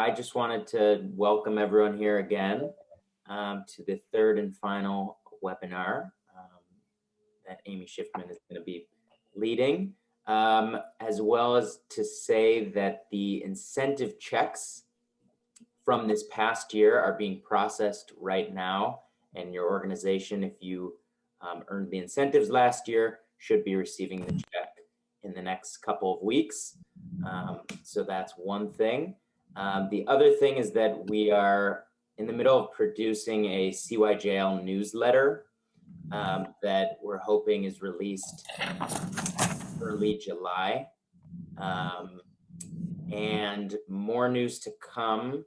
I just wanted to welcome everyone here again to the third and final webinar that Amy Schiffman is going to be leading, as well as to say that the incentive checks from this past year are being processed right now, and your organization, if you earned the incentives last year, should be receiving the check in the next couple of weeks. So that's one thing. The other thing is that we are in the middle of producing a CYJL newsletter that we're hoping is released early July. And more news to come.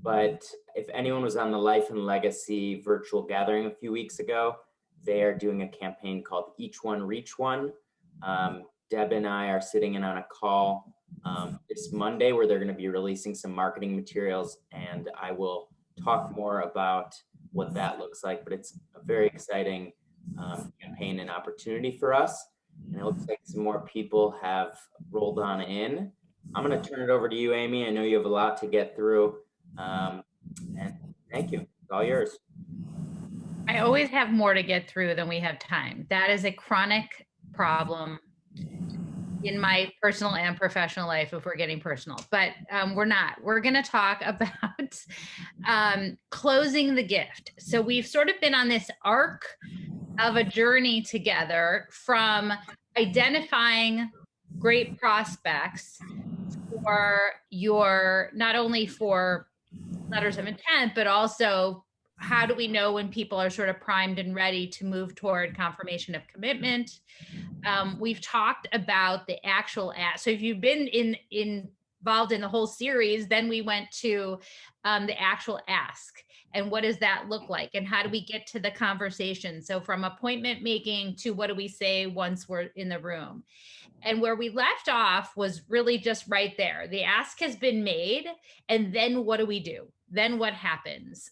But if anyone was on the Life and Legacy virtual gathering a few weeks ago, they are doing a campaign called Each One Reach One. Deb and I are sitting in on a call this Monday where they're going to be releasing some marketing materials, and I will talk more about what that looks like. But it's a very exciting campaign and opportunity for us. And it looks like some more people have rolled on in. I'm going to turn it over to you, Amy. I know you have a lot to get through. And thank you. It's all yours. I always have more to get through than we have time. That is a chronic problem in my personal and professional life, if we're getting personal, but we're not. We're going to talk about closing the gift. So we've sort of been on this arc of a journey together from identifying great prospects for your, not only for letters of intent, but also how do we know when people are sort of primed and ready to move toward confirmation of commitment? We've talked about the actual ask. So if you've been involved in the whole series, then we went to the actual ask. And what does that look like? And how do we get to the conversation? So from appointment making to what do we say once we're in the room? And where we left off was really just right there. The ask has been made. And then what do we do? Then what happens?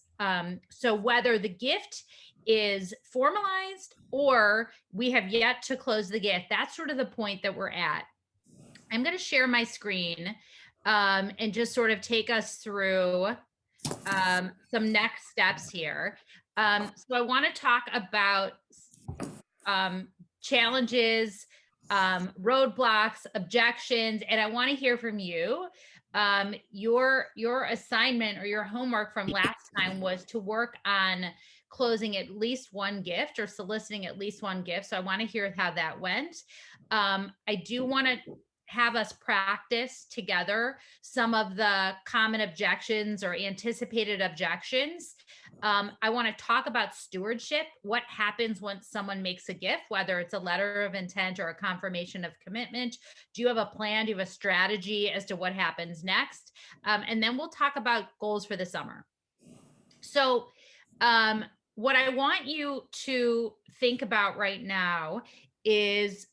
So whether the gift is formalized or we have yet to close the gift, that's sort of the point that we're at. I'm going to share my screen and just sort of take us through some next steps here. So I want to talk about challenges, roadblocks, objections, and I want to hear from you. Your assignment or your homework from last time was to work on closing at least one gift or soliciting at least one gift. So I want to hear how that went. I do want to have us practice together some of the common objections or anticipated objections. I want to talk about stewardship. What happens once someone makes a gift, whether it's a letter of intent or a confirmation of commitment? Do you have a plan? Do you have a strategy as to what happens next? And then we'll talk about goals for the summer. So what I want you to think about right now is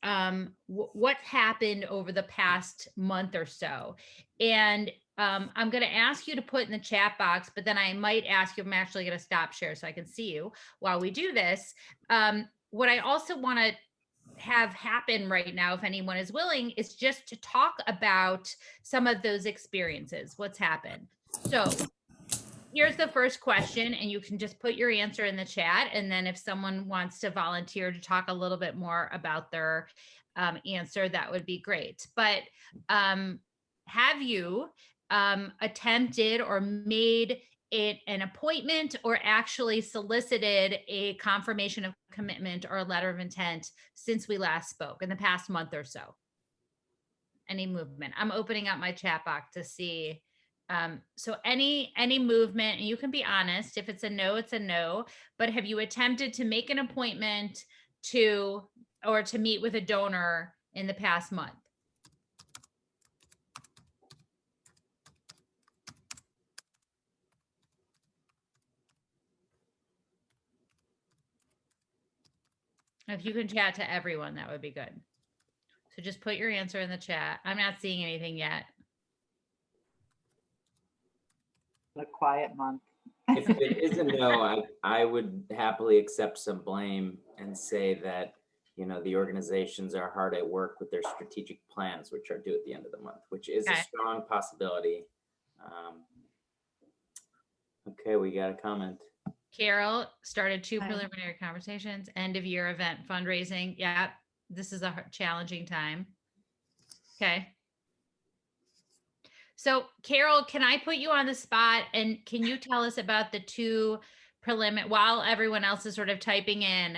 what happened over the past month or so. And I'm going to ask you to put in the chat box, but then I might ask you, I'm actually going to stop share so I can see you while we do this. What I also want to have happen right now, if anyone is willing, is just to talk about some of those experiences, what's happened. So here's the first question, and you can just put your answer in the chat. And then if someone wants to volunteer to talk a little bit more about their answer, that would be great. But have you attempted or made it an appointment or actually solicited a confirmation of commitment or a letter of intent since we last spoke in the past month or so? Any movement? I'm opening up my chat box to see. So any movement, and you can be honest. If it's a no, it's a no. But have you attempted to make an appointment to meet with a donor in the past month? If you can chat to everyone, that would be good. So just put your answer in the chat. I'm not seeing anything yet. A quiet month. If it is a no, I would happily accept some blame and say that, you know, the organizations are hard at work with their strategic plans, which are due at the end of the month, which is a strong possibility. Okay, we got a comment. Carol started 2 Hi. preliminary conversations, end of year event fundraising. Yeah, this is a challenging time. Okay. So, Carol, can I put you on the spot and can you tell us about the 2 preliminary while everyone else is sort of typing in?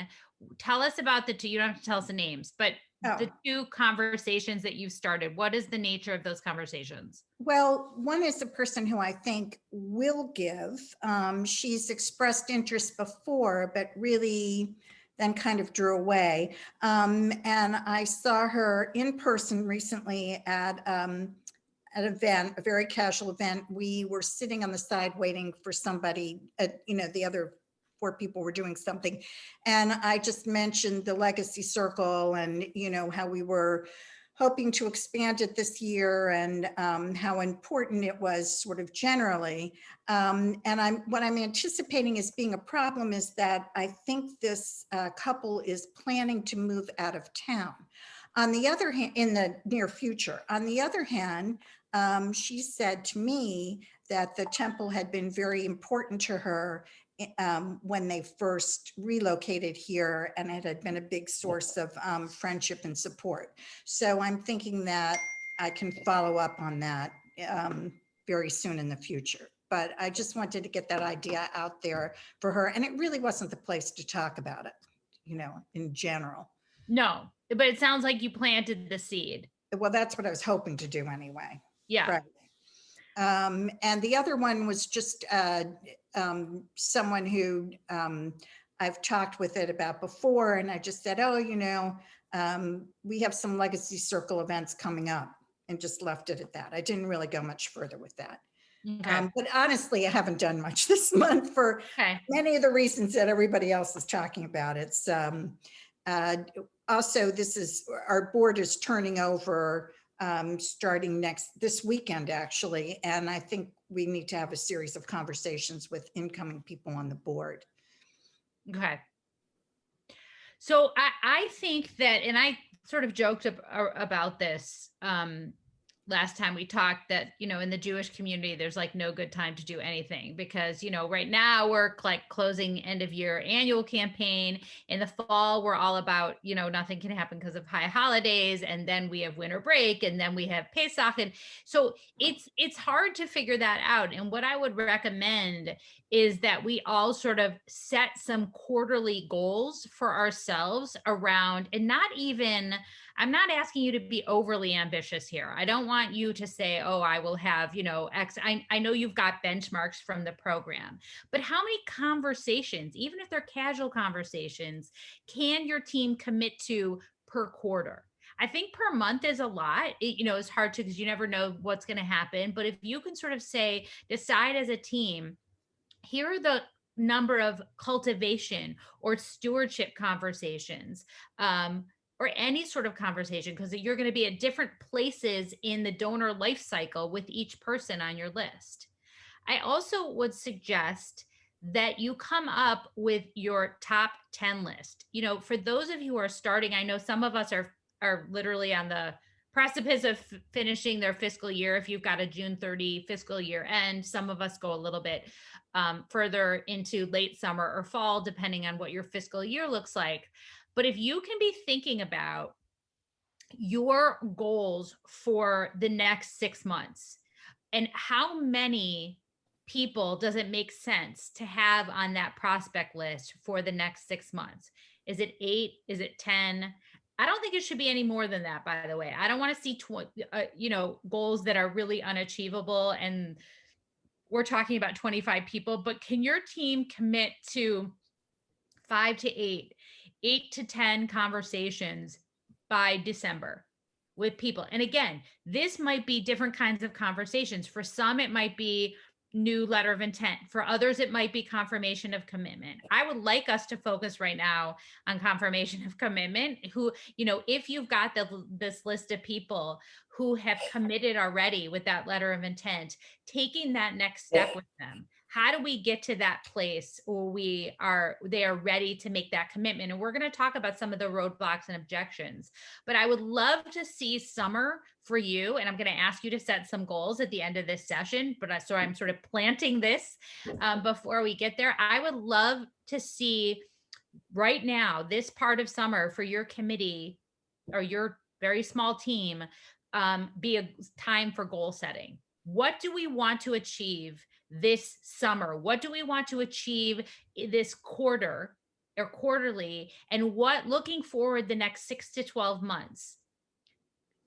Tell us about the 2, you don't have to tell us the names, but the 2 conversations that you've started. What is the nature of those conversations? Well, one is the person who I think will give. She's expressed interest before, but really then kind of drew away. And I saw her in person recently at an event, a very casual event. We were sitting on the side waiting for somebody, the other 4 people were doing something. And I just mentioned the Legacy Circle and, how we were hoping to expand it this year and how important it was sort of generally. And what I'm anticipating as being a problem is that I think this couple is planning to move out of town. On the other hand, in the near future. On the other hand, she said to me that the temple had been very important to her when they first relocated here, and it had been a big source of friendship and support. So I'm thinking that I can follow up on that very soon in the future. But I just wanted to get that idea out there for her. And it really wasn't the place to talk about it, in general. No, but it sounds like you planted the seed. Well, that's what I was hoping to do anyway. Yeah. Right. And the other one was just someone who I've talked with it about before. And I just said, oh, we have some Legacy Circle events coming up, and just left it at that. I didn't really go much further with that. Okay. But honestly, I haven't done much this month for many of the reasons that everybody else is talking about. It's also, our board is turning over starting this weekend, actually. And I think we need to have a series of conversations with incoming people on the board. Okay. So I think that, and I sort of joked about this last time we talked, that, in the Jewish community, there's like no good time to do anything because, right now we're like closing end of year annual campaign. In the fall, we're all about, nothing can happen because of high holidays. And then we have winter break, and then we have Pesach. And so it's hard to figure that out. And what I would recommend is that we all sort of set some quarterly goals for ourselves around, and I'm not asking you to be overly ambitious here. I don't want you to say, oh, I will have, X. I know you've got benchmarks from the program, but how many conversations, even if they're casual conversations, can your team commit to per quarter? I think per month is a lot. It's hard to, because you never know what's going to happen. But if you can sort of decide as a team, here are the number of cultivation or stewardship conversations, or any sort of conversation, because you're going to be at different places in the donor life cycle with each person on your list. I also would suggest that you come up with your top 10 list. For those of you who are starting, I know some of us are literally on the precipice of finishing their fiscal year. If you've got a June 30 fiscal year end, some of us go a little bit further into late summer or fall, depending on what your fiscal year looks like. But if you can be thinking about your goals for the next 6 months, and how many people does it make sense to have on that prospect list for the next 6 months? Is it 8? Is it 10? I don't think it should be any more than that, by the way. I don't want to see goals that are really unachievable, and we're talking about 25 people, but can your team commit to 5 to 8 to 10 conversations by December with people? And again, this might be different kinds of conversations. For some, it might be new letter of intent. For others, it might be confirmation of commitment. I would like us to focus right now on confirmation of commitment. Who, if you've got this list of people who have committed already with that letter of intent, taking that next step with them. how do we get to that place where they are ready to make that commitment? And we're going to talk about some of the roadblocks and objections, but I would love to see summer for you. And I'm going to ask you to set some goals at the end of this session, but so I'm sort of planting this before we get there. I would love to see right now, this part of summer for your committee or your very small team, be a time for goal setting. What do we want to achieve this summer? What do we want to achieve this quarter or quarterly? And what, looking forward the next 6 to 12 months,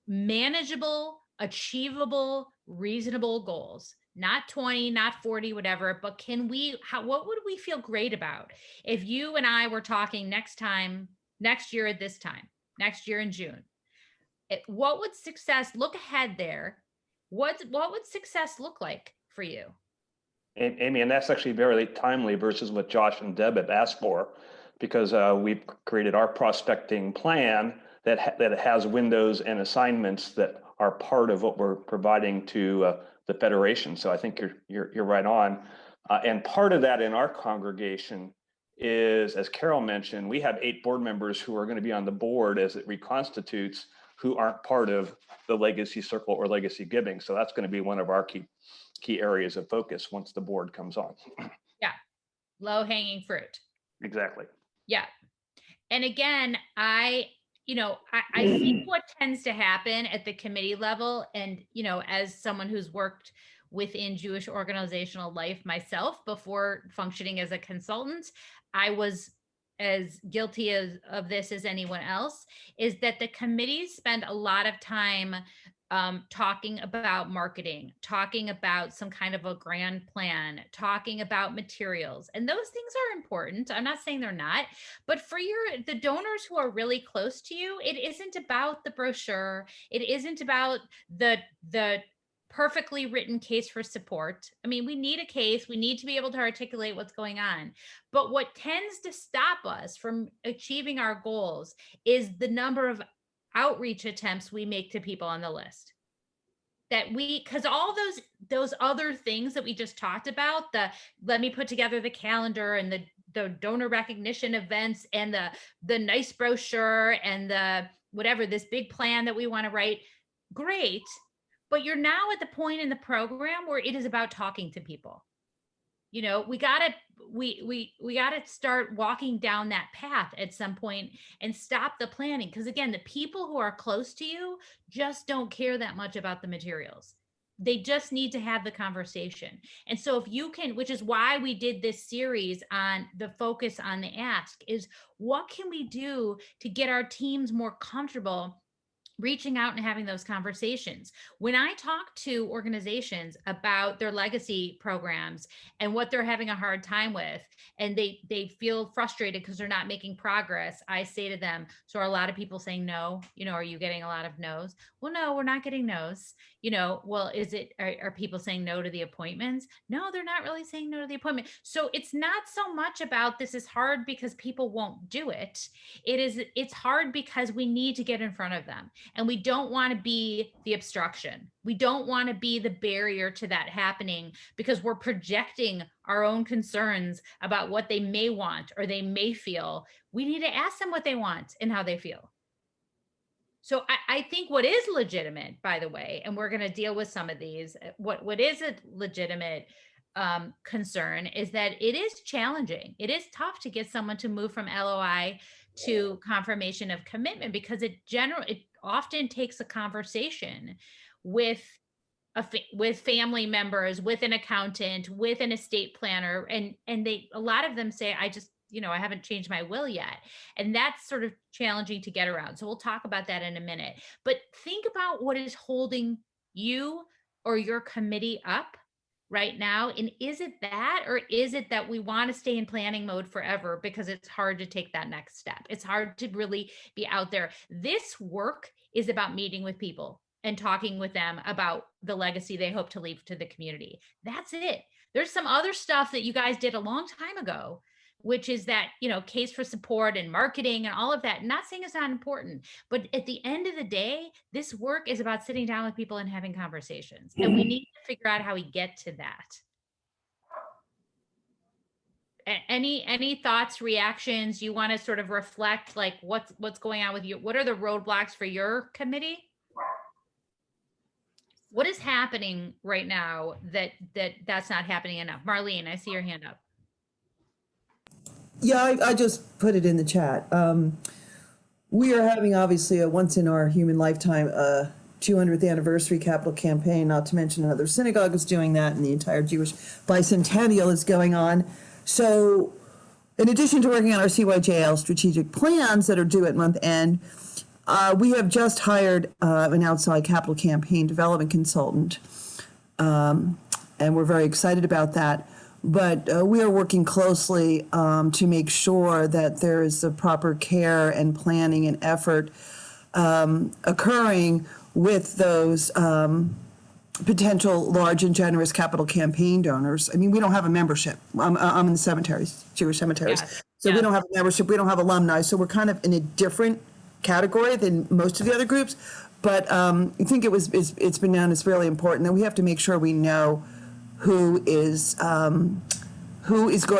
manageable, achievable, reasonable goals, not 20, not 40, whatever, but what would we feel great about if you and I were talking next year at this time, next year in June? What would success look ahead there? What would success look like for you? Amy, and that's actually very timely versus what Josh and Deb have asked for, because we've created our prospecting plan that has windows and assignments that are part of what we're providing to the Federation. So I think you're right on. And part of that in our congregation is, as Carol mentioned, we have 8 board members who are going to be on the board as it reconstitutes, who aren't part of the Legacy Circle or Legacy Giving. So that's going to be one of our key areas of focus once the board comes on. Yeah. Low hanging fruit. Exactly. Yeah. And again, I think what tends to happen at the committee level, and, as someone who's worked within Jewish organizational life myself before functioning as a consultant, I was as guilty of this as anyone else, is that the committees spend a lot of time talking about marketing, talking about some kind of a grand plan, talking about materials. And those things are important. I'm not saying they're not, but for the donors who are really close to you, it isn't about the brochure. It isn't about the perfectly written case for support. I mean, we need a case. We need to be able to articulate what's going on. But what tends to stop us from achieving our goals is the number of outreach attempts we make to people on the list. Because all those other things that we just talked about, let me put together the calendar and the donor recognition events and the nice brochure and the whatever, this big plan that we want to write, great. But you're now at the point in the program where it is about talking to people. We gotta start walking down that path at some point and stop the planning. Because again, the people who are close to you just don't care that much about the materials. They just need to have the conversation. And so if you can, which is why we did this series on the focus on the ask, is what can we do to get our teams more comfortable reaching out and having those conversations. When I talk to organizations about their legacy programs and what they're having a hard time with, and they feel frustrated because they're not making progress, I say to them, so are a lot of people saying no? Are you getting a lot of no's? Well, no, we're not getting no's. Well, are people saying no to the appointments? No, they're not really saying no to the appointment. So it's not so much about this is hard because people won't do it. It's hard because we need to get in front of them. And we don't want to be the obstruction. We don't want to be the barrier to that happening because we're projecting our own concerns about what they may want or they may feel. We need to ask them what they want and how they feel. So I think what is legitimate, by the way, and we're going to deal with some of these, what is a legitimate concern is that it is challenging. It is tough to get someone to move from LOI to confirmation of commitment because it often takes a conversation with family members, with an accountant, with an estate planner, and a lot of them say, I haven't changed my will yet. And that's sort of challenging to get around. So we'll talk about that in a minute. But think about what is holding you or your committee up right now. And is it that, or is it that we want to stay in planning mode forever because it's hard to take that next step? It's hard to really be out there. This work is about meeting with people and talking with them about the legacy they hope to leave to the community. That's it. There's some other stuff that you guys did a long time ago, which is that, case for support and marketing and all of that. Not saying it's not important, but at the end of the day, this work is about sitting down with people and having conversations. And we need to figure out how we get to that. Any thoughts, reactions? You want to sort of reflect, like what's going on with you? What are the roadblocks for your committee? What is happening right now that's not happening enough? Marlene, I see your hand up. Yeah, I just put it in the chat. We are having obviously a once in our human lifetime 200th anniversary capital campaign, not to mention another synagogue is doing that, and the entire Jewish bicentennial is going on. So in addition to working on our CYJL strategic plans that are due at month end, we have just hired an outside capital campaign development consultant, and we're very excited about that. But we are working closely to make sure that there is the proper care and planning and effort occurring with those potential large and generous capital campaign donors. I mean, we don't have a membership. I'm in the cemeteries, Jewish cemeteries. Yes. So Yes. we don't have a membership. We don't have alumni. So we're kind of in a different category than most of the other groups. But I think it's been known as really important that we have to make sure we know who is going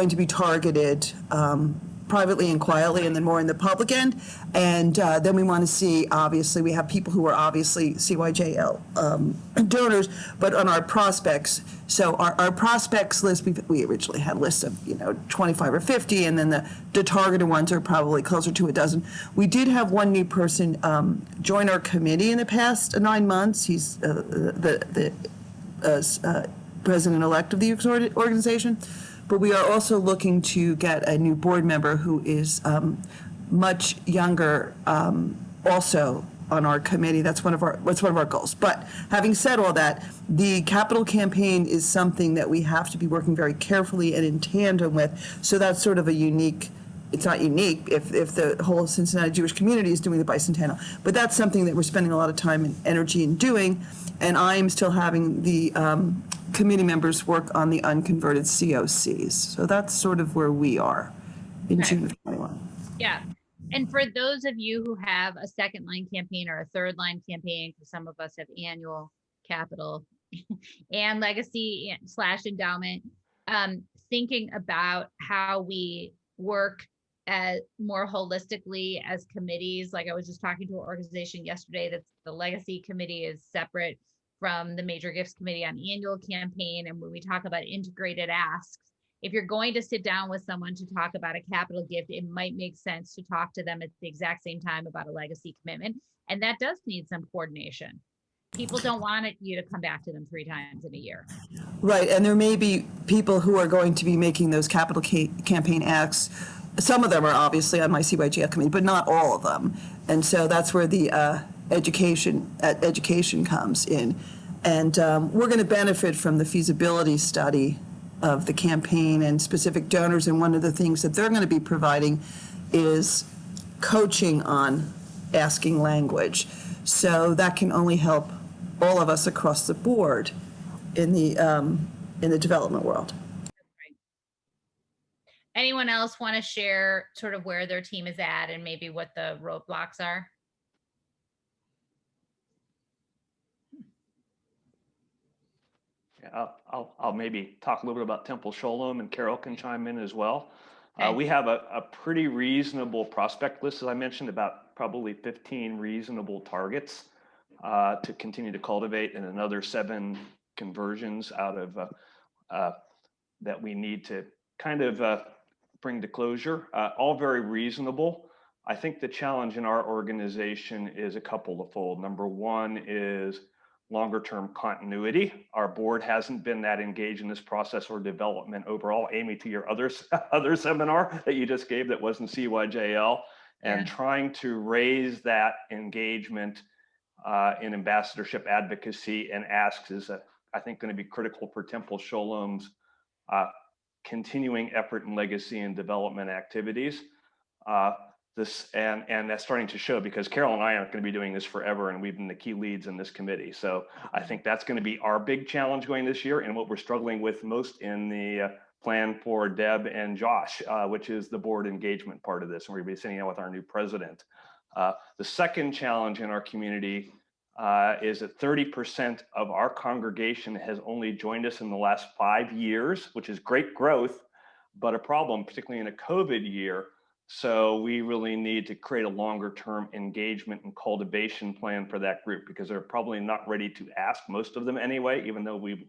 to be targeted privately and quietly, and then more in the public end. And then we want to see, obviously, we have people who are obviously CYJL donors, but on our prospects. So our prospects list, we originally had lists of 25 or 50, and then the targeted ones are probably closer to a dozen. We did have one new person join our committee in the past 9 months. He's the president-elect of the organization. But we are also looking to get a new board member who is much younger, also on our committee. That's one of our goals. But having said all that, the capital campaign is something that we have to be working very carefully and in tandem with. So that's sort of a unique. It's not unique if the whole Cincinnati Jewish community is doing the bicentennial, but that's something that we're spending a lot of time and energy in doing. And I'm still having the committee members work on the unconverted COCs. So that's sort of where we are in June of 21. Yeah. And for those of you who have a second line campaign or a third line campaign, because some of us have annual capital and legacy / endowment, thinking about how we work more holistically as committees. Like I was just talking to an organization yesterday that's the legacy committee is separate from the major gifts committee on annual campaign. And when we talk about integrated asks, if you're going to sit down with someone to talk about a capital gift, it might make sense to talk to them at the exact same time about a legacy commitment. And that does need some coordination. People don't want you to come back to them 3 times in a year. Right, and there may be people who are going to be making those capital campaign acts. Some of them are obviously on my CYGL committee, but not all of them. And so that's where the education comes in. And we're going to benefit from the feasibility study of the campaign and specific donors. And one of the things that they're going to be providing is coaching on asking language. So that can only help all of us across the board in the development world. Anyone else want to share sort of where their team is at and maybe what the roadblocks are? Yeah, I'll maybe talk a little bit about Temple Sholom, and Carol can chime in as well. Okay. We have a pretty reasonable prospect list, as I mentioned, about probably 15 reasonable targets to continue to cultivate, and another 7 conversions out of that we need to kind of bring to closure. All very reasonable. I think the challenge in our organization is a couple of fold. Number one is longer term continuity. Our board hasn't been that engaged in this process or development overall. Amy, to your other seminar that you just gave that wasn't CYJL, and trying to raise that engagement in ambassadorship advocacy and asks is, I think, going to be critical for Temple Sholom's continuing effort in legacy and development activities. And that's starting to show, because Carol and I aren't going to be doing this forever, and we've been the key leads in this committee. So I think that's going to be our big challenge going this year, and what we're struggling with most in the plan for Deb and Josh, which is the board engagement part of this. And we're going to be sitting down with our new president. The second challenge in our community is that 30% of our congregation has only joined us in the last 5 years, which is great growth, but a problem, particularly in a COVID year. So we really need to create a longer term engagement and cultivation plan for that group, because they're probably not ready to ask, most of them anyway, even though we've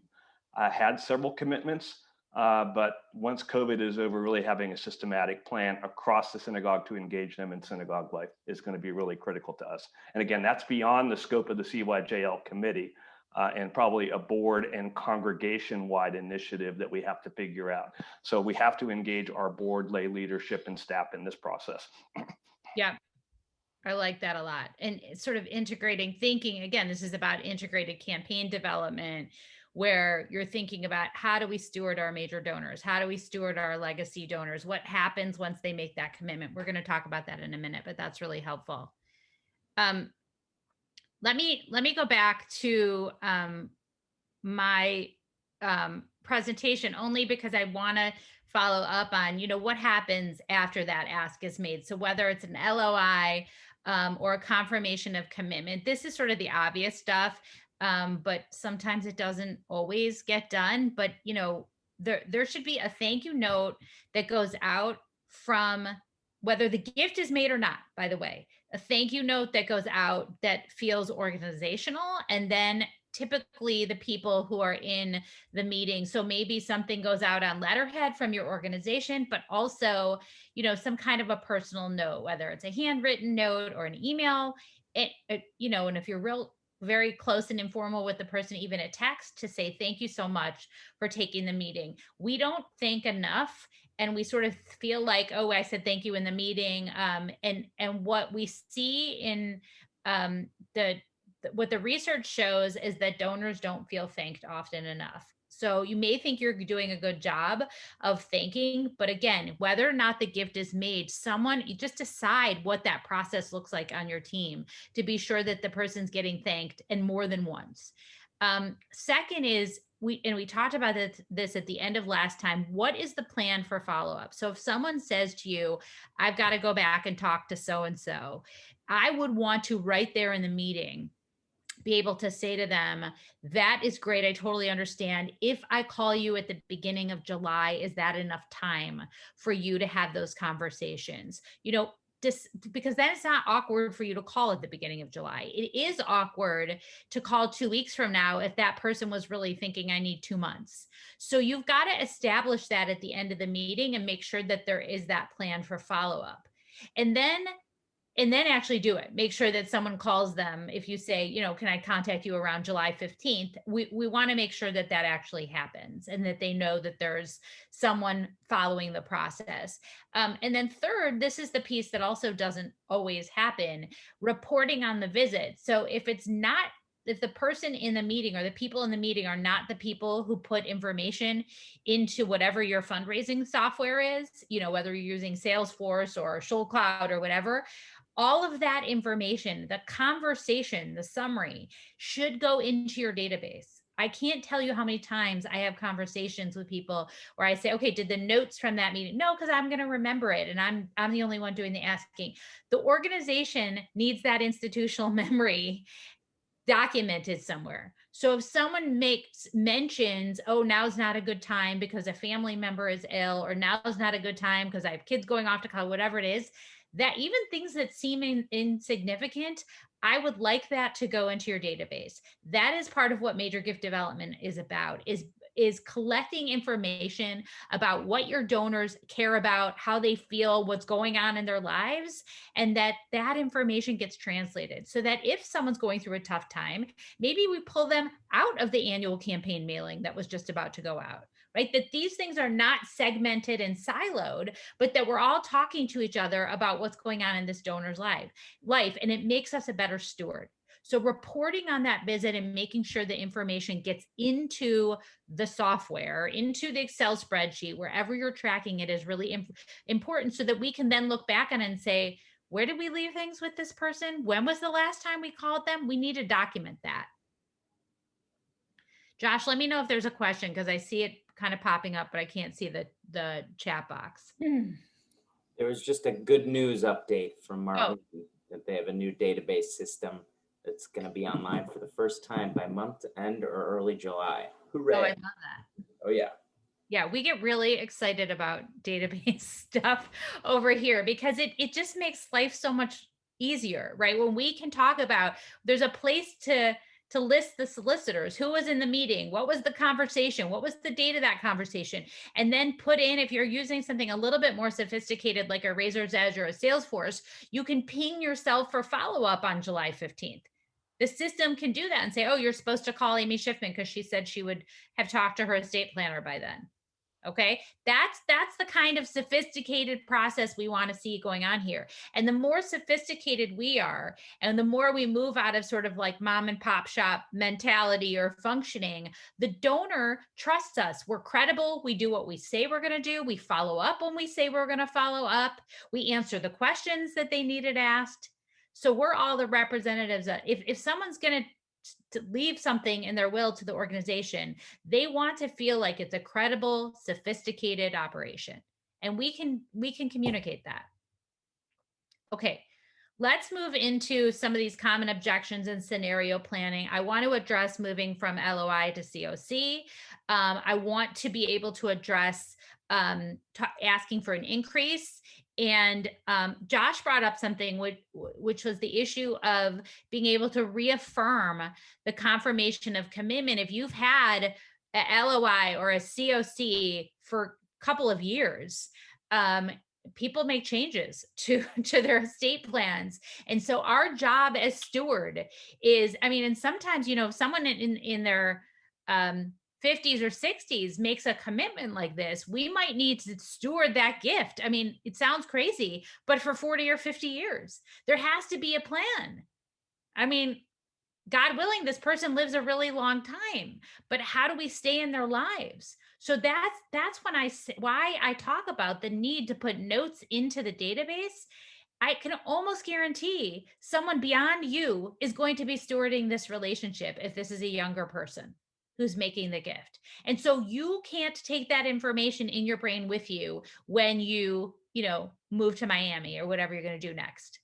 had several commitments. But once COVID is over, really having a systematic plan across the synagogue to engage them in synagogue life is going to be really critical to us. And again, that's beyond the scope of the CYJL committee, and probably a board and congregation-wide initiative that we have to figure out. So we have to engage our board, lay leadership, and staff in this process. Yeah, I like that a lot. And it's sort of integrating thinking. Again, this is about integrated campaign development, where you're thinking about how do we steward our major donors? How do we steward our legacy donors? What happens once they make that commitment? We're going to talk about that in a minute, but that's really helpful. Let me go back to my presentation, only because I want to follow up on, what happens after that ask is made. So whether it's an LOI or a confirmation of commitment, this is sort of the obvious stuff, but sometimes it doesn't always get done. But there should be a thank you note that goes out from, whether the gift is made or not, by the way, a thank you note that goes out that feels organizational, and then typically the people who are in the meeting. So maybe something goes out on letterhead from your organization, but also, some kind of a personal note, whether it's a handwritten note or an email, and if you're very close and informal with the person, even a text to say, thank you so much for taking the meeting. We don't think enough, and we sort of feel like, oh, I said thank you in the meeting. And what we see in what the research shows is that donors don't feel thanked often enough. So you may think you're doing a good job of thanking, but again, whether or not the gift is made, you just decide what that process looks like on your team to be sure that the person's getting thanked, and more than once. Second is, we talked about this at the end of last time. What is the plan for follow-up? So if someone says to you, I've got to go back and talk to so-and-so, I would want to, right there in the meeting, be able to say to them, that is great. I totally understand. If I call you at the beginning of July, is that enough time for you to have those conversations? Because then it's not awkward for you to call at the beginning of July. It is awkward to call 2 weeks from now if that person was really thinking, I need 2 months. So you've got to establish that at the end of the meeting and make sure that there is that plan for follow-up. And then actually do it. Make sure that someone calls them. If you say, can I contact you around July 15th? We want to make sure that actually happens, and that they know that there's someone following the process. And then third, this is the piece that also doesn't always happen: reporting on the visit. So if the person in the meeting or the people in the meeting are not the people who put information into whatever your fundraising software is, whether you're using Salesforce or ShoalCloud or whatever, all of that information, the conversation, the summary, should go into your database. I can't tell you how many times I have conversations with people where I say, okay, did the notes from that meeting? No, because I'm going to remember it, and I'm the only one doing the asking. The organization needs that institutional memory documented somewhere. So if someone mentions, oh, now's not a good time because a family member is ill, or now's not a good time because I have kids going off to college, whatever it is, that even things that seem insignificant, I would like that to go into your database. That is part of what major gift development is about, is collecting information about what your donors care about, how they feel, what's going on in their lives, and that information gets translated, so that if someone's going through a tough time, maybe we pull them out of the annual campaign mailing that was just about to go out. Right? That these things are not segmented and siloed, but that we're all talking to each other about what's going on in this donor's life, and it makes us a better steward. So reporting on that visit and making sure the information gets into the software, into the Excel spreadsheet, wherever you're tracking it, is really important, so that we can then look back on it and say, where did we leave things with this person? When was the last time we called them? We need to document that. Josh, let me know if there's a question, because I see it kind of popping up, but I can't see the chat box. There was just a good news update from Martin that they have a new database system that's going to be online for the first time by month end or early July. Hooray. Oh, I love that. Oh, yeah. Yeah, we get really excited about database stuff over here because it just makes life so much easier, right? When we can talk about, there's a place to list the solicitors, who was in the meeting, what was the conversation, what was the date of that conversation, and then put in, if you're using something a little bit more sophisticated like a Razor's Edge or a Salesforce, you can ping yourself for follow-up on July 15th. The system can do that and say, oh, you're supposed to call Amy Schiffman because she said she would have talked to her estate planner by then. Okay, that's the kind of sophisticated process we want to see going on here. And the more sophisticated we are, and the more we move out of sort of like mom and pop shop mentality or functioning, the donor trusts us. We're credible. We do what we say we're going to do. We follow up when we say we're going to follow up. We answer the questions that they needed asked. So we're all the representatives. If someone's going to leave something in their will to the organization, they want to feel like it's a credible, sophisticated operation. And we can communicate that. Okay, let's move into some of these common objections and scenario planning. I want to address moving from LOI to COC. I want to be able to address asking for an increase. And Josh brought up something which was the issue of being able to reaffirm the confirmation of commitment. If you've had a LOI or a COC for a couple of years, people make changes to their estate plans. And so our job as steward is, I mean, and sometimes, you know, if someone in their 50s or 60s makes a commitment like this, we might need to steward that gift. I mean, it sounds crazy, but for 40 or 50 years, there has to be a plan. I mean, God willing, this person lives a really long time, but how do we stay in their lives? So that's when why I talk about the need to put notes into the database. I can almost guarantee someone beyond you is going to be stewarding this relationship if this is a younger person who's making the gift. And so you can't take that information in your brain with you when you move to Miami or whatever you're going to do next.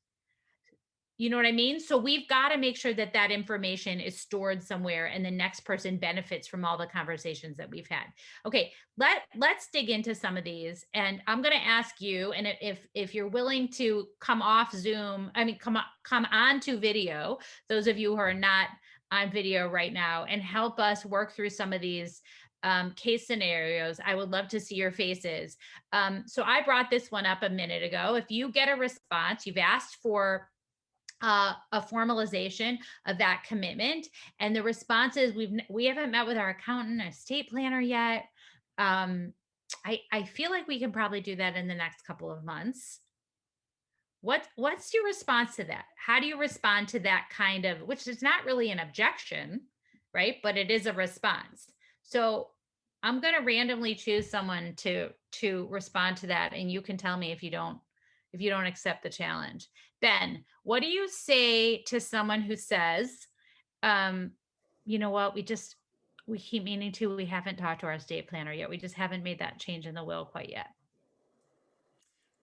You know what I mean? So we've got to make sure that that information is stored somewhere and the next person benefits from all the conversations that we've had. Okay, let's dig into some of these. And I'm going to ask you, and if you're willing to come off Zoom, I mean, come on to video, those of you who are not on video right now, and help us work through some of these case scenarios. I would love to see your faces. So I brought this one up a minute ago. If you get a response, you've asked for a formalization of that commitment, and the response is we haven't met with our accountant or estate planner yet. I feel like we can probably do that in the next couple of months. What's your response to that? How do you respond to that kind of, which is not really an objection, right? But it is a response. So I'm going to randomly choose someone to respond to that, and you can tell me if you don't accept the challenge. Ben, what do you say to someone who says, you know what, we keep meaning to, we haven't talked to our estate planner yet. We just haven't made that change in the will quite yet.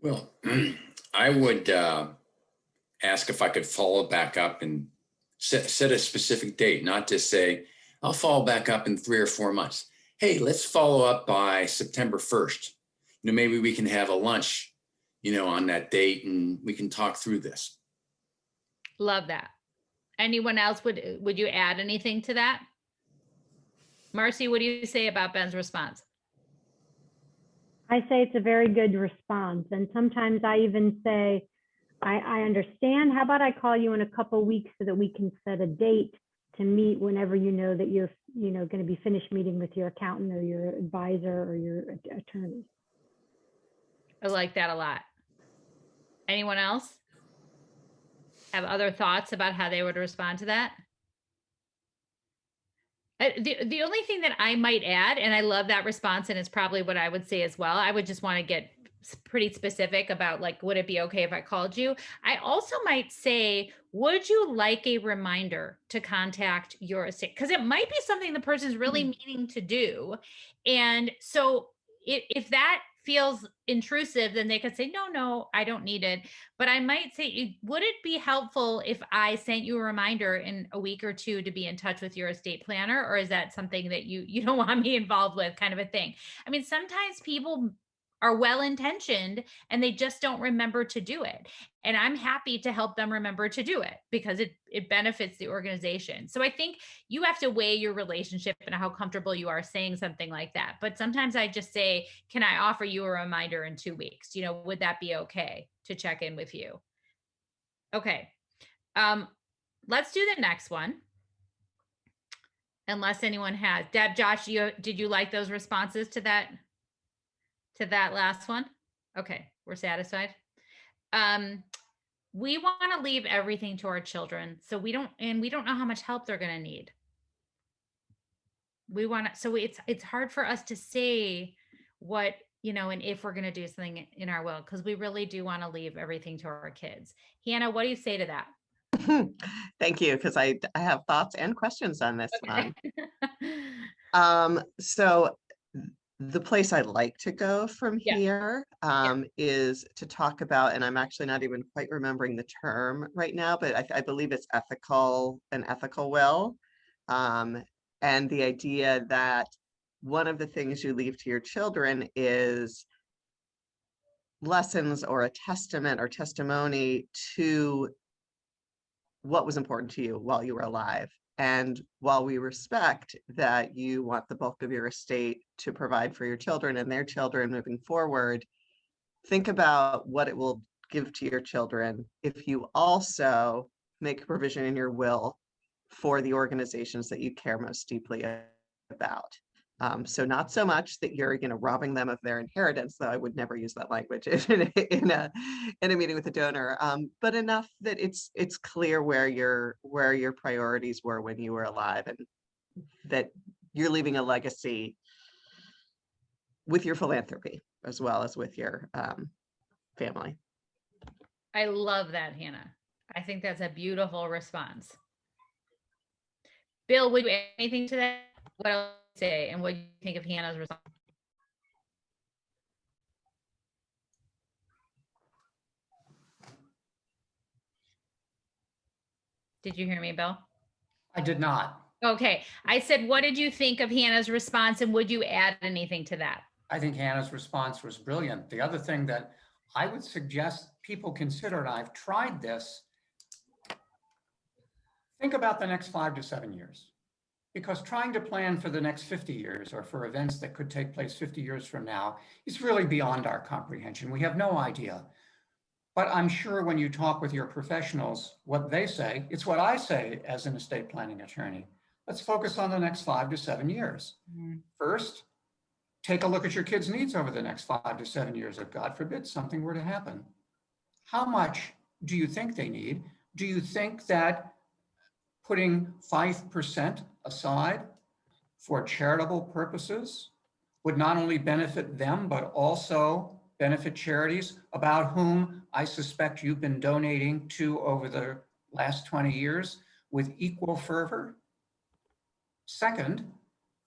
Well, I would ask if I could follow back up and set a specific date, not to say, I'll follow back up in 3 or 4 months. Hey, let's follow up by September 1st. Maybe we can have a lunch on that date, and we can talk through this. Love that. Anyone else, would you add anything to that? Marcy, what do you say about Ben's response? I say it's a very good response. And sometimes I even say, I understand. How about I call you in a couple of weeks so that we can set a date to meet whenever you know that you're going to be finished meeting with your accountant or your advisor or your attorney. I like that a lot. Anyone else have other thoughts about how they would respond to that? The only thing that I might add, and I love that response, and it's probably what I would say as well, I would just want to get pretty specific about, like, would it be okay if I called you? I also might say, would you like a reminder to contact your estate? Because it might be something the person's really meaning to do. And so if that feels intrusive, then they could say, no, I don't need it. But I might say, would it be helpful if I sent you a reminder in a week or two to be in touch with your estate planner? Or is that something that you don't want me involved with, kind of a thing? I mean, sometimes people are well-intentioned and they just don't remember to do it. And I'm happy to help them remember to do it because it benefits the organization. So I think you have to weigh your relationship and how comfortable you are saying something like that. But sometimes I just say, can I offer you a reminder in 2 weeks? Would that be okay to check in with you? Okay. Let's do the next one. Unless anyone has. Deb, Josh, did you like those responses to that last one? Okay, we're satisfied. We want to leave everything to our children. So we don't know how much help they're going to need. So it's hard for us to say what, and if we're going to do something in our will, because we really do want to leave everything to our kids. Hannah, what do you say to that? Thank you, because I have thoughts and questions on this Okay. one. So the place I'd like to go from here is to talk about, and I'm actually not even quite remembering the term right now, but I believe it's an ethical will. And the idea that one of the things you leave to your children is lessons or a testament or testimony to what was important to you while you were alive. And while we respect that you want the bulk of your estate to provide for your children and their children moving forward, think about what it will give to your children if you also make a provision in your will for the organizations that you care most deeply about. So not so much that you're, robbing them of their inheritance, though I would never use that language in a meeting with a donor, but enough that it's clear where your priorities were when you were alive, and that you're leaving a legacy with your philanthropy as well as with your family. I love that, Hannah. I think that's a beautiful response. Bill, would you add anything to that? What else do you say, and what do you think of Hannah's response? Did you hear me, Bill? I did not. Okay. I said, what did you think of Hannah's response, and would you add anything to that? I think Hannah's response was brilliant. The other thing that I would suggest people consider, and I've tried this, think about the next 5 to 7 years. Because trying to plan for the next 50 years or for events that could take place 50 years from now is really beyond our comprehension. We have no idea. But I'm sure when you talk with your professionals, what they say, it's what I say as an estate planning attorney. Let's focus on the next 5 to 7 years. Mm-hmm. First, take a look at your kids' needs over the next 5 to 7 years. If God forbid something were to happen, how much do you think they need? Do you think that putting 5% aside for charitable purposes would not only benefit them, but also benefit charities about whom I suspect you've been donating to over the last 20 years with equal fervor? Second,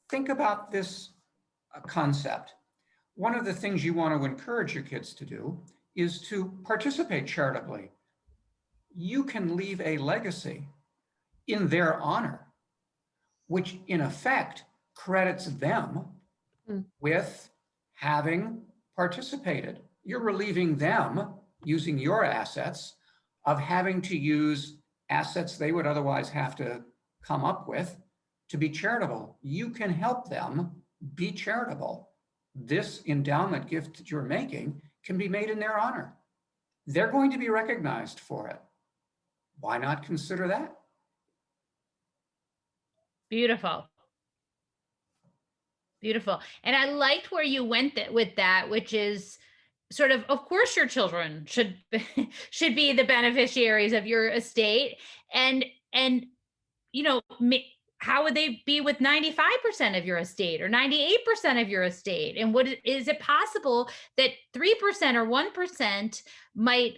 think about this concept. One of the things you want to encourage your kids to do is to participate charitably. You can leave a legacy in their honor, which in effect credits them with having participated. You're relieving them, using your assets, of having to use assets they would otherwise have to come up with to be charitable. You can help them be charitable. This endowment gift that you're making can be made in their honor. They're going to be recognized for it. Why not consider that? Beautiful. Beautiful. And I liked where you went with that, which is sort of course, your children should be the beneficiaries of your estate. And how would they be with 95% of your estate or 98% of your estate? And is it possible that 3% or 1% might,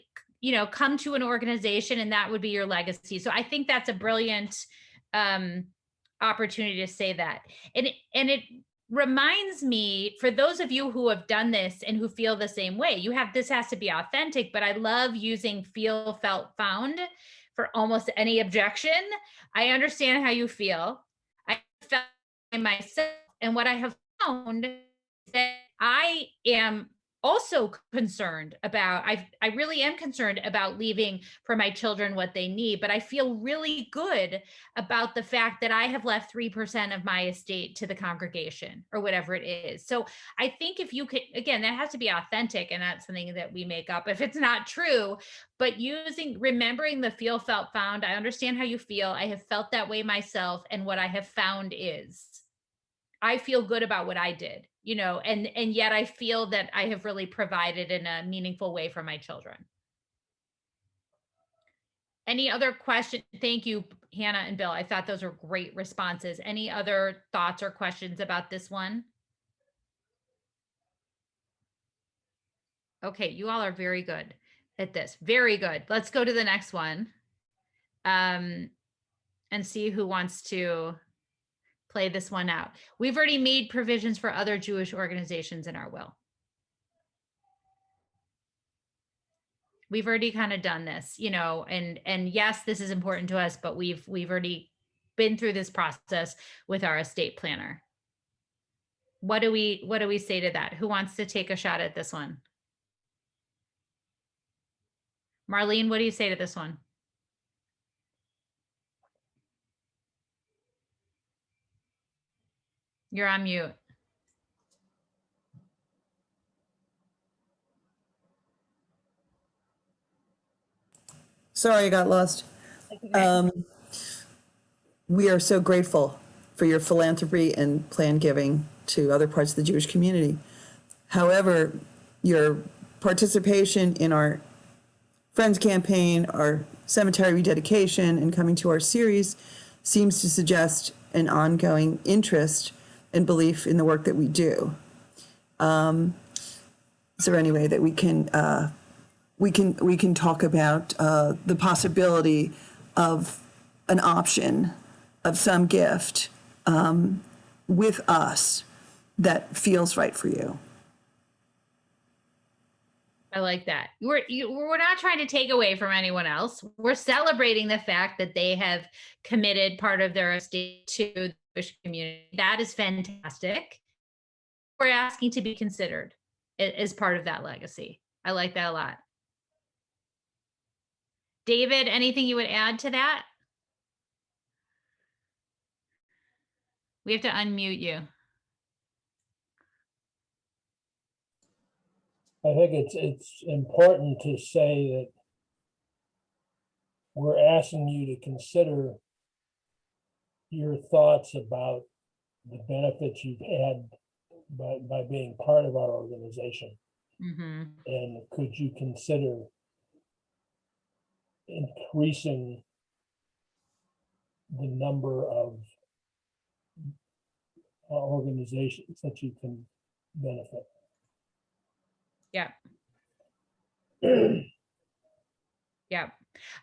come to an organization and that would be your legacy? So I think that's a brilliant opportunity to say that. And it reminds me, for those of you who have done this and who feel the same way, this has to be authentic, but I love using feel, felt, found for almost any objection. I understand how you feel. I felt myself, and what I have found is that I am also concerned about, I really am concerned about leaving for my children what they need, but I feel really good about the fact that I have left 3% of my estate to the congregation or whatever it is. So I think if you could, again, that has to be authentic and not something that we make up if it's not true, but remembering the feel, felt, found. I understand how you feel. I have felt that way myself. And what I have found is I feel good about what I did, and yet I feel that I have really provided in a meaningful way for my children. Any other question? Thank you, Hannah and Bill. I thought those were great responses. Any other thoughts or questions about this one? Okay, you all are very good at this. Very good. Let's go to the next one and see who wants to play this one out. We've already made provisions for other Jewish organizations in our will. We've already kind of done this, and yes, this is important to us, but we've already been through this process with our estate planner. What do we say to that? Who wants to take a shot at this one? Marlene, what do you say to this one? You're on mute. Sorry, I got lost. We are so grateful for your philanthropy and plan giving to other parts of the Jewish community. However, your participation in our Friends campaign, our cemetery rededication, and coming to our series seems to suggest an ongoing interest and belief in the work that we do. Is there any way that we can talk about the possibility of an option of some gift with us that feels right for you? I like that. We're not trying to take away from anyone else. We're celebrating the fact that they have committed part of their estate to the Jewish community. That is fantastic. We're asking to be considered as part of that legacy. I like that a lot. David, anything you would add to that? We have to unmute you. I think it's important to say that we're asking you to consider your thoughts about the benefits you've had by being part of our organization. Mm-hmm. And could you consider increasing the number of organizations that you can benefit? Yeah. Yeah.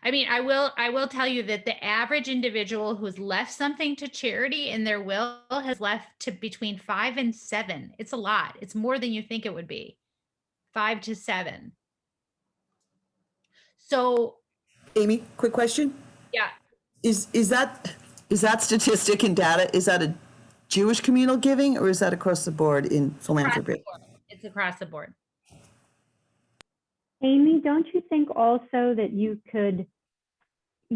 I mean, I will tell you that the average individual who's left something to charity in their will has left to between 5 and 7. It's a lot. It's more than you think it would be. 5 to 7. So, Amy, quick question. Yeah. Is that statistic and data, is that a Jewish communal giving, or is that across the board in philanthropy? It's across the board. Amy, don't you think also that you could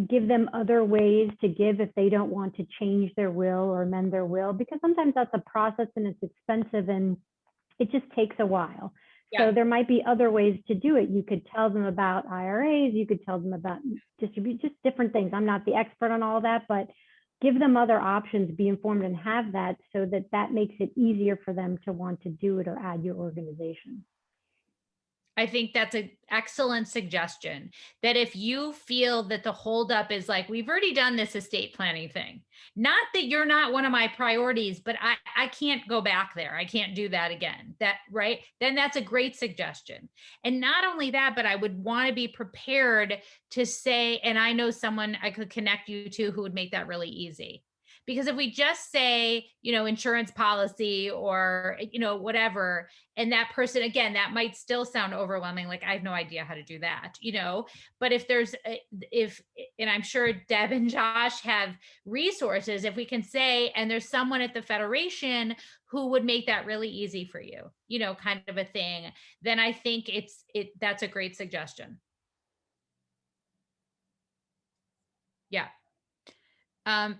give them other ways to give if they don't want to change their will or amend their will? Because sometimes that's a process and it's expensive and it just takes a while. Yeah. So there might be other ways to do it. You could tell them about IRAs, you could tell them about just different things. I'm not the expert on all that, but give them other options, be informed and have that so that makes it easier for them to want to do it or add your organization. I think that's an excellent suggestion, that if you feel that the holdup is like, we've already done this estate planning thing, not that you're not one of my priorities, but I can't go back there. I can't do that again. Right? Then that's a great suggestion. And not only that, but I would want to be prepared to say, and I know someone I could connect you to who would make that really easy. Because if we just say, insurance policy or, whatever, and that person, again, that might still sound overwhelming. Like, I have no idea how to do that, but if there's, and I'm sure Deb and Josh have resources, if we can say, and there's someone at the Federation who would make that really easy for you, kind of a thing, then I think that's a great suggestion. Yeah.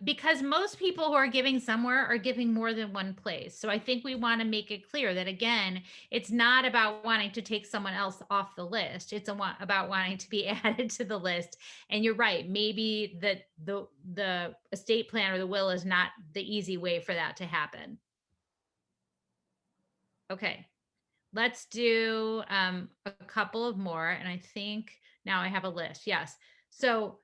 Because most people who are giving somewhere are giving more than one place. So I think we want to make it clear that, again, it's not about wanting to take someone else off the list. It's about wanting to be added to the list. And you're right. Maybe the estate plan or the will is not the easy way for that to happen. Okay. Let's do a couple of more. And I think now I have a list. Yes. So,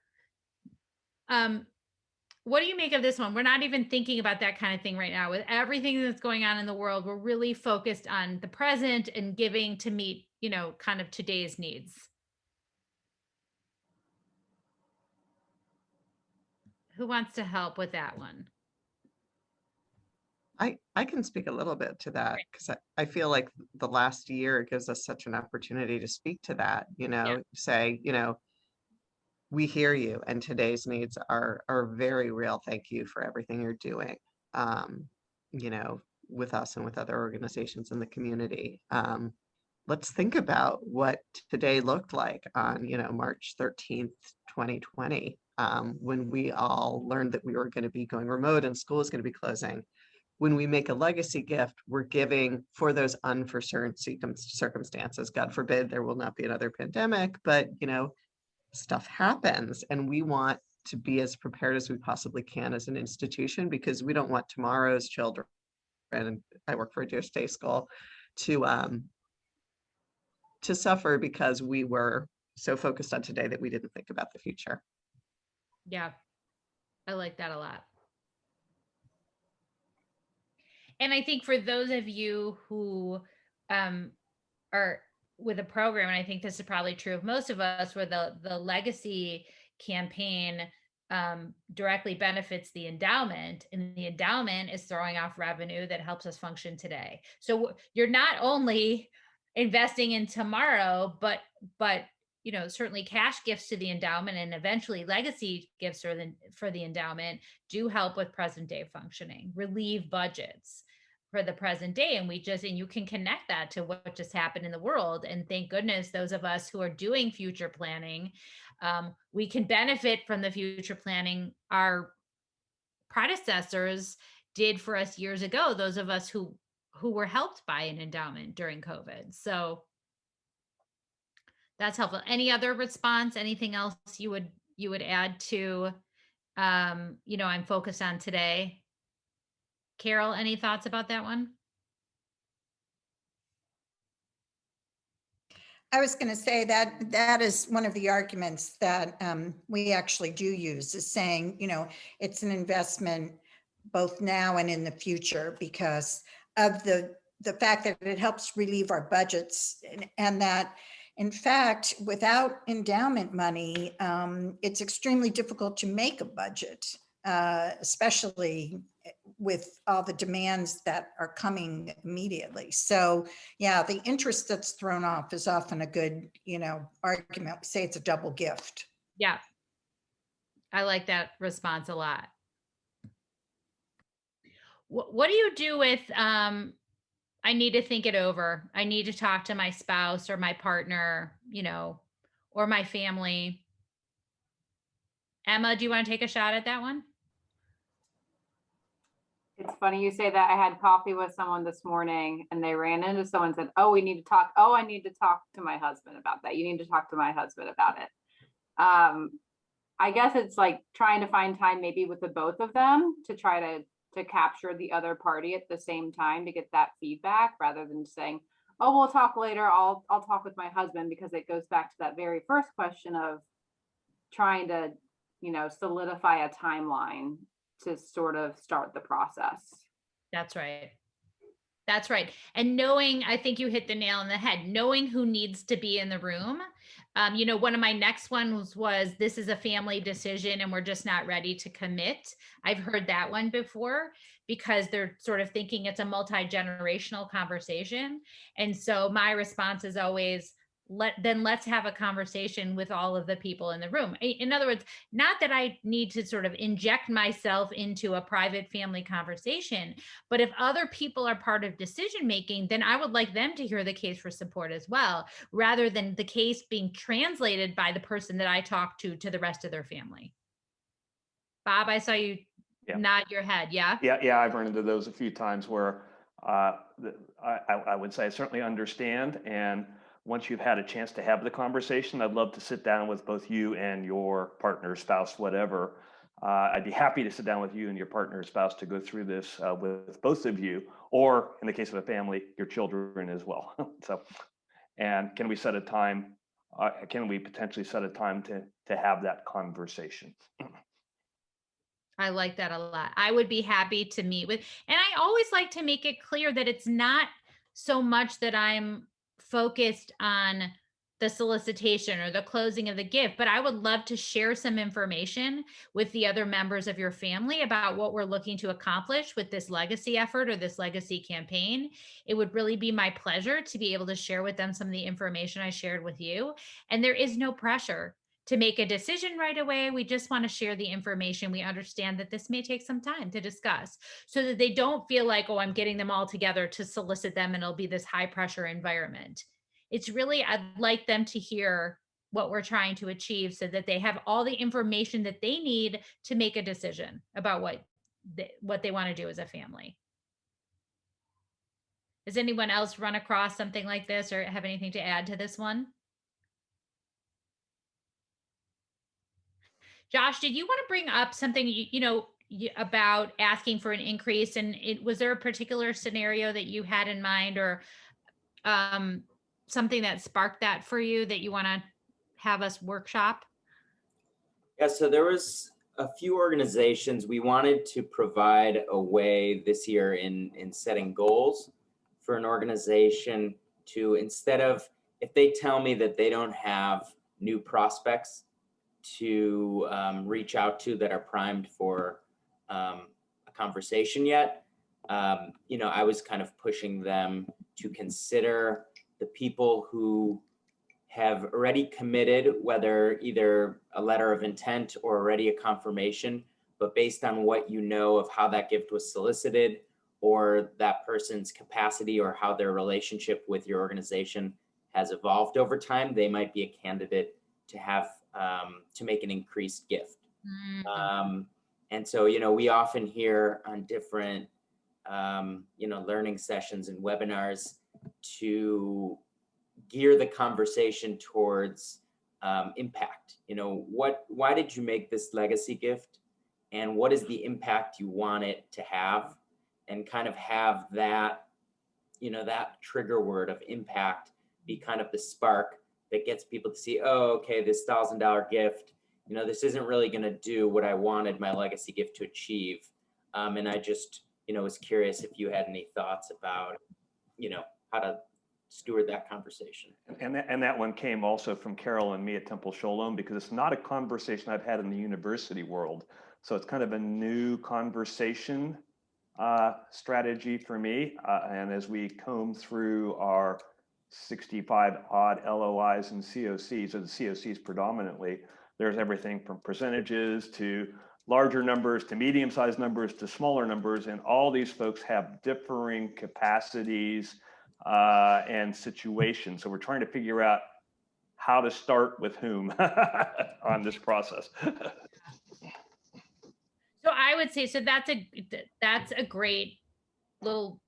what do you make of this one? We're not even thinking about that kind of thing right now. With everything that's going on in the world, we're really focused on the present and giving to meet, kind of today's needs. Who wants to help with that one? I can speak a little bit to that because I feel like the last year gives us such an opportunity to speak to that, say, we hear you and today's needs are very real. Thank you for everything you're doing, with us and with other organizations in the community. Let's think about what today looked like on, March 13th, 2020, when we all learned that we were going to be going remote and school is going to be closing. When we make a legacy gift, we're giving for those unforeseen circumstances. God forbid there will not be another pandemic, but stuff happens, and we want to be as prepared as we possibly can as an institution, because we don't want tomorrow's children, and I work for a Jewish day school, to suffer because we were so focused on today that we didn't think about the future. Yeah, I like that a lot. And I think for those of you who are with a program, and I think this is probably true of most of us, where the legacy campaign directly benefits the endowment, and the endowment is throwing off revenue that helps us function today. So you're not only investing in tomorrow, but certainly cash gifts to the endowment and eventually legacy gifts for the endowment do help with present day functioning, relieve budgets for the present day. And you can connect that to what just happened in the world. And thank goodness those of us who are doing future planning, we can benefit from the future planning our predecessors did for us years ago, those of us who were helped by an endowment during COVID. So that's helpful. Any other response? Anything else you would add to, I'm focused on today? Carol, any thoughts about that one? I was going to say that is one of the arguments that we actually do use, is saying, it's an investment both now and in the future because of the fact that it helps relieve our budgets, and that, in fact, without endowment money, it's extremely difficult to make a budget, especially with all the demands that are coming immediately. So yeah, the interest that's thrown off is often a good, argument. We say it's a double gift. Yeah. I like that response a lot. What do you do with, I need to think it over. I need to talk to my spouse or my partner, or my family. Emma, do you want to take a shot at that one? It's funny you say that. I had coffee with someone this morning and they ran into someone and said, oh, we need to talk. Oh, I need to talk to my husband about that. You need to talk to my husband about it. I guess it's like trying to find time maybe with the both of them to try to capture the other party at the same time to get that feedback, rather than saying, oh, we'll talk later. I'll talk with my husband, because it goes back to that very first question of trying to, solidify a timeline to sort of start the process. That's right. That's right. And knowing, I think you hit the nail on the head, knowing who needs to be in the room One of my next ones was this is a family decision and we're just not ready to commit. I've heard that one before because they're sort of thinking it's a multi-generational conversation. And so my response is always, let's have a conversation with all of the people in the room. In other words, not that I need to sort of inject myself into a private family conversation, but if other people are part of decision making, then I would like them to hear the case for support as well, rather than the case being translated by the person that I talk to the rest of their family. Bob, I saw you nod your head. Yeah. Yeah. I've run into those a few times where I would say I certainly understand. And once you've had a chance to have the conversation, I'd love to sit down with both you and your partner, spouse, whatever. I'd be happy to sit down with you and your partner, spouse to go through this with both of you, or in the case of a family, your children as well. So, and can we set a time? Can we potentially set a time to have that conversation? I like that a lot. I would be happy to meet with, and I always like to make it clear that it's not so much that I'm focused on the solicitation or the closing of the gift, but I would love to share some information with the other members of your family about what we're looking to accomplish with this legacy effort or this legacy campaign. It would really be my pleasure to be able to share with them some of the information I shared with you. And there is no pressure to make a decision right away. We just want to share the information. We understand that this may take some time to discuss so that they don't feel like, oh, I'm getting them all together to solicit them and it'll be this high pressure environment. It's really, I'd like them to hear what we're trying to achieve so that they have all the information that they need to make a decision about what they want to do as a family. Has anyone else run across something like this or have anything to add to this one? Josh, did you want to bring up something, about asking for an increase? And was there a particular scenario that you had in mind or something that sparked that for you that you want to have us workshop? Yeah, so there was a few organizations. We wanted to provide a way this year in setting goals for an organization to, instead of, if they tell me that they don't have new prospects to reach out to that are primed for a conversation yet, I was kind of pushing them to consider the people who have already committed, whether either a letter of intent or already a confirmation, but based on what you know of how that gift was solicited or that person's capacity or how their relationship with your organization has evolved over time, they might be a candidate to have to make an increased gift. Mm-hmm. And so, we often hear on different, learning sessions and webinars to gear the conversation towards impact. Why did you make this legacy gift? And what is the impact you want it to have? And kind of have that, that trigger word of impact be kind of the spark that gets people to see, oh, okay, this $1,000 gift, this isn't really going to do what I wanted my legacy gift to achieve. And I just, was curious if you had any thoughts about, how to steward that conversation. And that one came also from Carol and me at Temple Shalom, because it's not a conversation I've had in the university world. So it's kind of a new conversation strategy for me. And as we comb through our 65 odd LOIs and COCs, or the COCs predominantly, there's everything from percentages to larger numbers to medium-sized numbers to smaller numbers. And all these folks have differing capacities and situations. So we're trying to figure out how to start with whom on this process. So I would say, so that's a great little,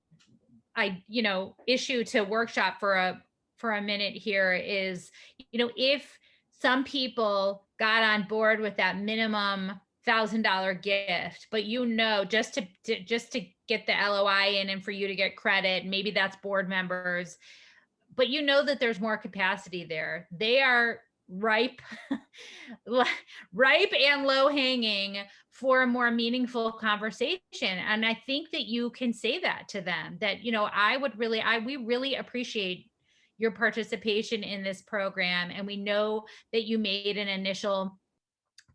issue to workshop for a minute here is, if some people got on board with that minimum $1,000 gift, but just to get the LOI in and for you to get credit, maybe that's board members, but that there's more capacity there. They are ripe and low hanging for a more meaningful conversation. And I think that you can say that to them, that, we really appreciate, your participation in this program, and we know that you made an initial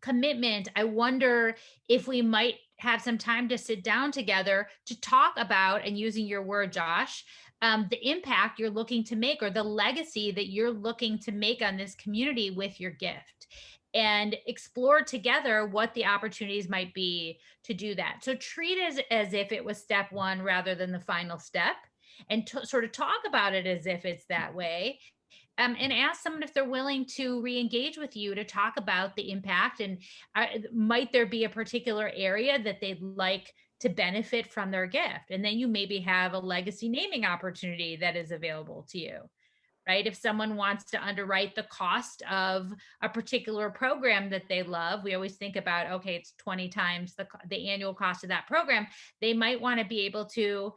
commitment, I wonder if we might have some time to sit down together to talk about, and using your word, Josh, the impact you're looking to make, or the legacy that you're looking to make on this community with your gift, and explore together what the opportunities might be to do that. So treat it as if it was step one rather than the final step, and sort of talk about it as if it's that way. And ask someone if they're willing to re-engage with you to talk about the impact, and might there be a particular area that they'd like to benefit from their gift, and then you maybe have a legacy naming opportunity that is available to you, right? If someone wants to underwrite the cost of a particular program that they love, we always think about, okay, it's 20 times the annual cost of that program. They might want to be able to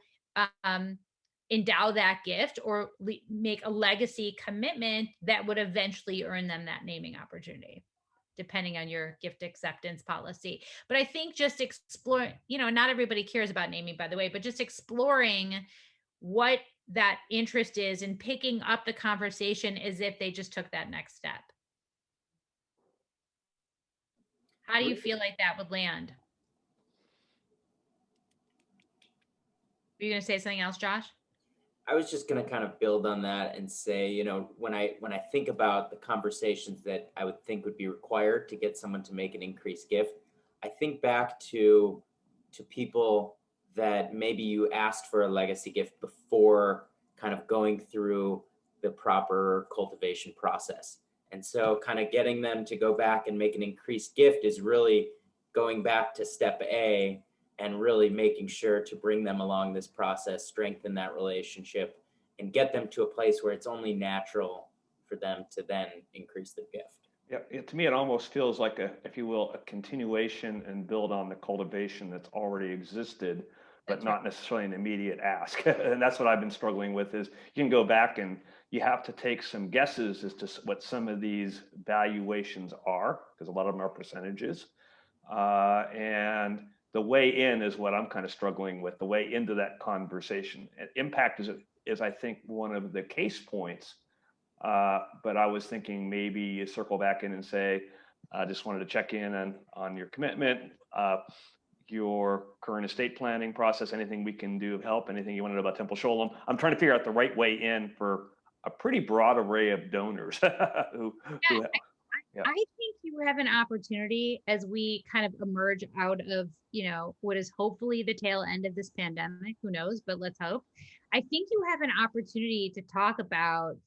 endow that gift, or make a legacy commitment that would eventually earn them that naming opportunity, depending on your gift acceptance policy. But I think just explore, not everybody cares about naming, by the way, but just exploring what that interest is, and picking up the conversation as if they just took that next step. How do you feel like that would land? Are you going to say something else, Josh? I was just going to kind of build on that and say, when I think about the conversations that I would think would be required to get someone to make an increased gift, I think back to people that maybe you asked for a legacy gift before kind of going through the proper cultivation process. And so kind of getting them to go back and make an increased gift is really going back to step A, and really making sure to bring them along this process, strengthen that relationship, and get them to a place where it's only natural for them to then increase their gift. Yeah, to me, it almost feels like if you will, a continuation and build on the cultivation that's already existed, but not necessarily an immediate ask. And that's what I've been struggling with, is you can go back and you have to take some guesses as to what some of these valuations are, because a lot of them are percentages. And the way in is what I'm kind of struggling with, the way into that conversation. And impact is I think, one of the case points. But I was thinking maybe you circle back in and say, I just wanted to check in on your commitment, your current estate planning process, anything we can do to help, anything you want to know about Temple Sholem. I'm trying to figure out the right way in for a pretty broad array of donors I think you have an opportunity, as we kind of emerge out of, what is hopefully the tail end of this pandemic. Who knows, but let's hope. I think you have an opportunity to talk about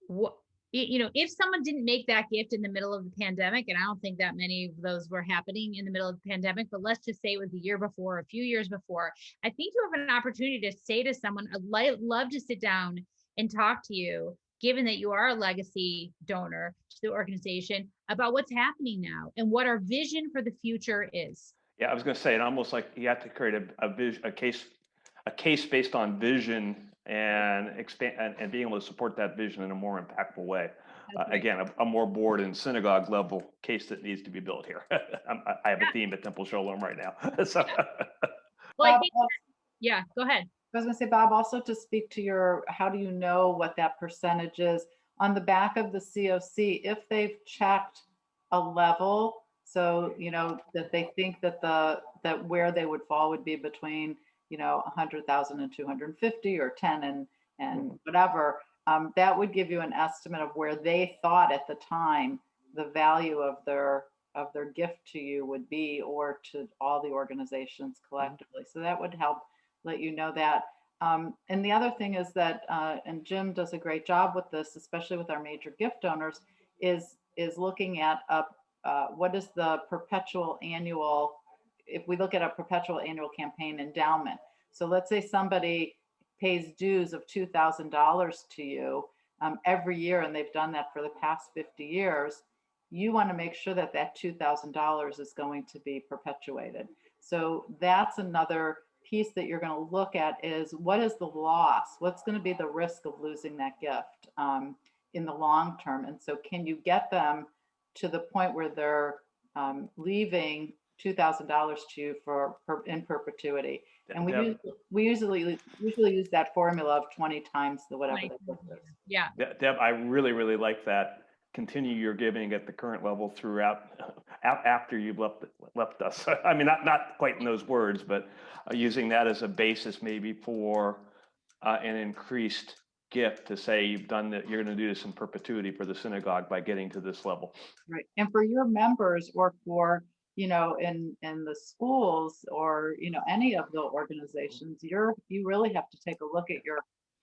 what, if someone didn't make that gift in the middle of the pandemic, and I don't think that many of those were happening in the middle of the pandemic, but let's just say it was the year before, a few years before, I think you have an opportunity to say to someone, I'd love to sit down and talk to you, given that you are a legacy donor to the organization, about what's happening now and what our vision for the future is. Yeah, I was going to say, it almost like you have to create a case based on vision, and expand and being able to support that vision in a more impactful way. Again, a more board and synagogue level case that needs to be built here. I have a theme at Temple Sholem right now. So. Well, I think, yeah, go ahead. I was going to say, Bob, also to speak to how do you know what that percentage is? On the back of the COC, if they've checked a level, so, that they think that where they would fall would be between, 100,000 and 250, or 10 and whatever, that would give you an estimate of where they thought at the time the value of their gift to you would be, or to all the organizations collectively. So that would help let you know that. And the other thing is that, and Jim does a great job with this, especially with our major gift donors, is looking at what is the perpetual annual, if we look at a perpetual annual campaign endowment. So let's say somebody pays dues of $2,000 to you every year, and they've done that for the past 50 years. You want to make sure that that $2,000 is going to be perpetuated. So that's another piece that you're going to look at, is what is the loss? What's going to be the risk of losing that gift in the long term? And so can you get them to the point where they're leaving $2,000 to you in perpetuity? And Deb, we usually use that formula of 20 times the whatever the gift is. Yeah. Deb, I really like that. Continue your giving at the current level throughout after you've left us. I mean, not quite in those words, but using that as a basis maybe for an increased gift to say you've done that, you're going to do this in perpetuity for the synagogue by getting to this level. Right. And for your members, or for, you know, in the schools, or, you know, any of the organizations, you really have to take a look at your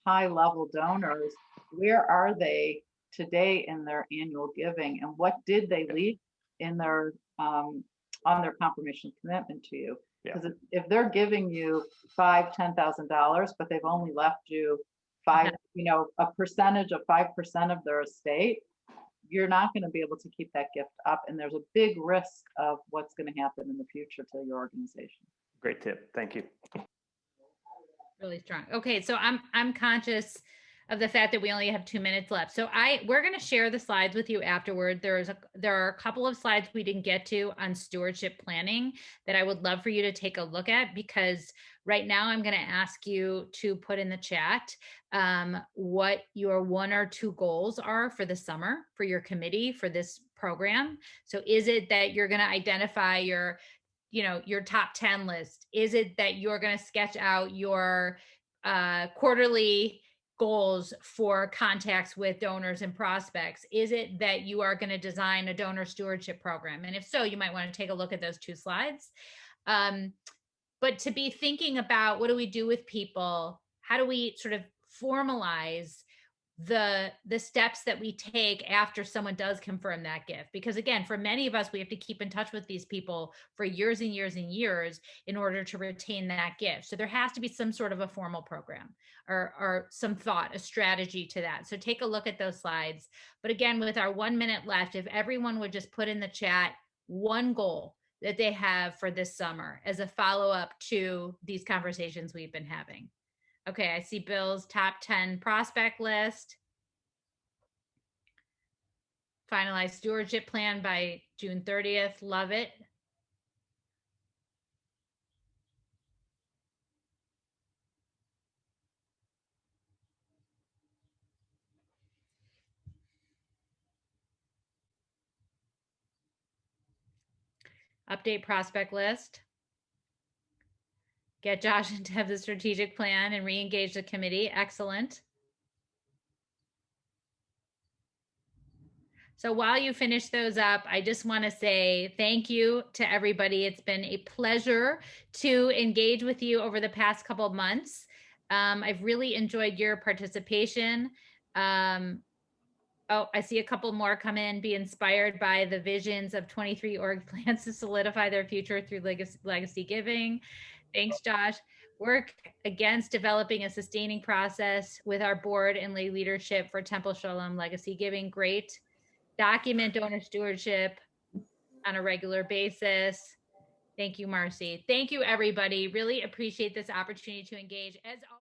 high level donors. Where are they today in their annual giving, and what did they leave in their on their confirmation commitment to you? Because if they're giving you $5,000-$10,000, but they've only left you a percentage of 5% of their estate, you're not going to be able to keep that gift up, and there's a big risk of what's going to happen in the future to your organization. Great tip. Thank you. Really strong. Okay, so I'm conscious of the fact that we only have 2 minutes left. So we're going to share the slides with you afterward. There are a couple of slides we didn't get to on stewardship planning that I would love for you to take a look at, because right now I'm going to ask you to put in the chat what your 1 or 2 goals are for the summer for your committee for this program. So is it that you're going to identify your top 10 list? Is it that you're going to sketch out your quarterly goals for contacts with donors and prospects? Is it that you are going to design a donor stewardship program? And if so, you might want to take a look at those 2 slides. But to be thinking about, what do we do with people? How do we sort of formalize the steps that we take after someone does confirm that gift? Because again, for many of us, we have to keep in touch with these people for years and years and years in order to retain that gift. So there has to be some sort of a formal program or some thought, a strategy to that. So take a look at those slides. But again, with our 1 minute left, if everyone would just put in the chat 1 goal that they have for this summer as a follow-up to these conversations we've been having. Okay, I see Bill's top 10 prospect list. Finalize stewardship plan by June 30th. Love it. Update prospect list. Get Josh and Deb the strategic plan and re-engage the committee. Excellent. So while you finish those up, I just want to say thank you to everybody. It's been a pleasure to engage with you over the past couple of months. I've really enjoyed your participation. Oh, I see a couple more come in. Be inspired by the visions of 23 org plans to solidify their future through legacy giving. Thanks, Josh. Work against developing a sustaining process with our board and lay leadership for Temple Shalom legacy giving. Great. Document donor stewardship on a regular basis. Thank you, Marcy. Thank you, everybody. Really appreciate this opportunity to engage. As